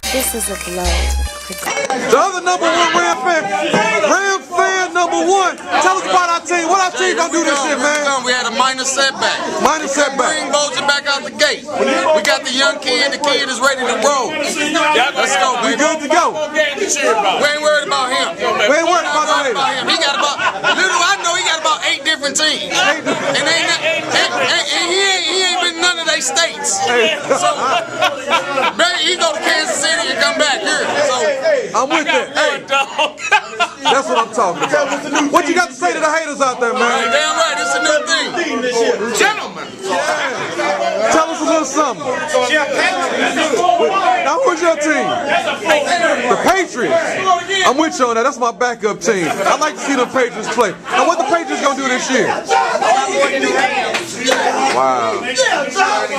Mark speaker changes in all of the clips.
Speaker 1: This is a blow.
Speaker 2: The other #1 Ram fan #1. Tell us about our team. What our team gonna do this year, man?
Speaker 3: We had a minor setback.
Speaker 2: Minor setback.
Speaker 3: Bring Boja back out the gate. We got the young kid. The kid is ready to roll. Let's go, baby.
Speaker 2: We good to go.
Speaker 3: We ain't worried about him.
Speaker 2: We ain't worried about the haters.
Speaker 3: He got about, little I know he got about 8 different teams. And he ain't been none of they states. So, baby, he go to Kansas City and come back here. So,
Speaker 2: I'm with that. Hey, that's what I'm talking about. What you got to say to the haters out there, man?
Speaker 3: Damn right, it's a new thing. Gentlemen.
Speaker 2: Yeah. Tell us a little something. Now, who's your team? The Patriots. I'm with you on that. That's my backup team. I like to see the Patriots play. Now, what the Patriots gonna do this year? Wow.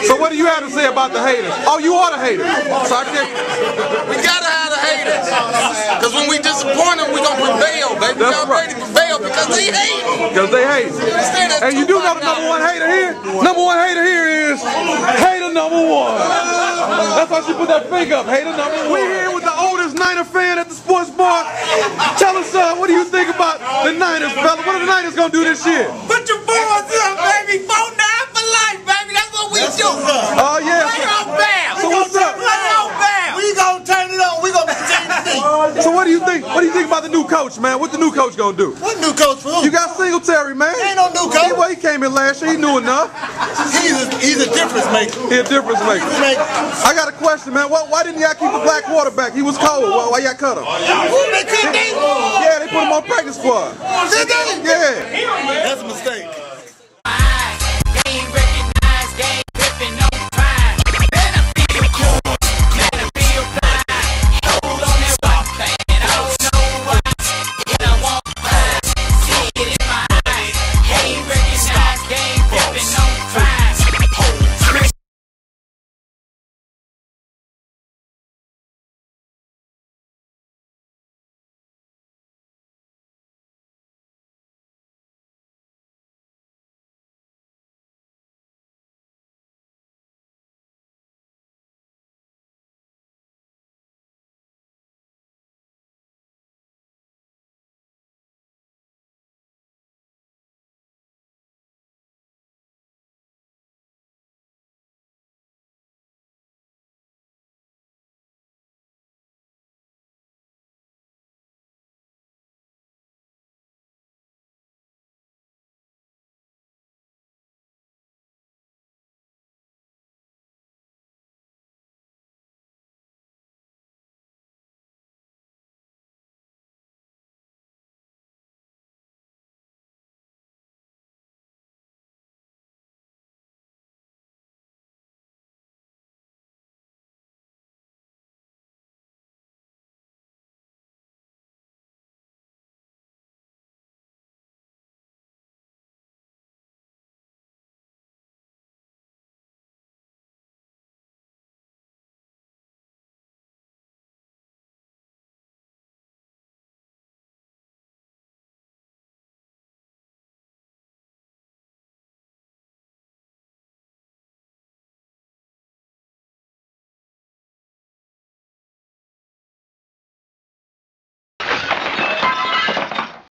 Speaker 2: So, what do you have to say about the haters? Oh, you are the haters. So I can't.
Speaker 3: We gotta have the haters. Because when we disappoint them, we gonna prevail, baby. We already prevail because they hate.
Speaker 2: Because they hate. And you do know the #1 hater here? #1 hater here is hater #1. That's why she put that finger up. Hater #1. We're here with the oldest Niner fan at the sports bar. Tell us, what do you think about the Niners, fella? What are the Niners gonna do this year?
Speaker 4: Put your boys up, baby. 4-9 for life, baby. That's what we do.
Speaker 2: Oh, yeah.
Speaker 4: Play on bam.
Speaker 2: So what's up?
Speaker 4: Play on bam. We gonna turn it on. We gonna continue to see.
Speaker 2: So what do you think? What do you think about the new coach, man? What the new coach gonna do?
Speaker 4: What new coach for who?
Speaker 2: You got Singletary, man.
Speaker 4: Ain't no new coach.
Speaker 2: Well, he came in last year. He knew enough.
Speaker 4: He's a difference maker.
Speaker 2: He's a difference maker. I got a question, man. Why didn't y'all keep a black quarterback? He was cold. Why y'all cut him?
Speaker 4: Who they cut?
Speaker 2: Yeah, they put him on practice squad.
Speaker 4: Did they?
Speaker 2: Yeah.
Speaker 4: That's a mistake.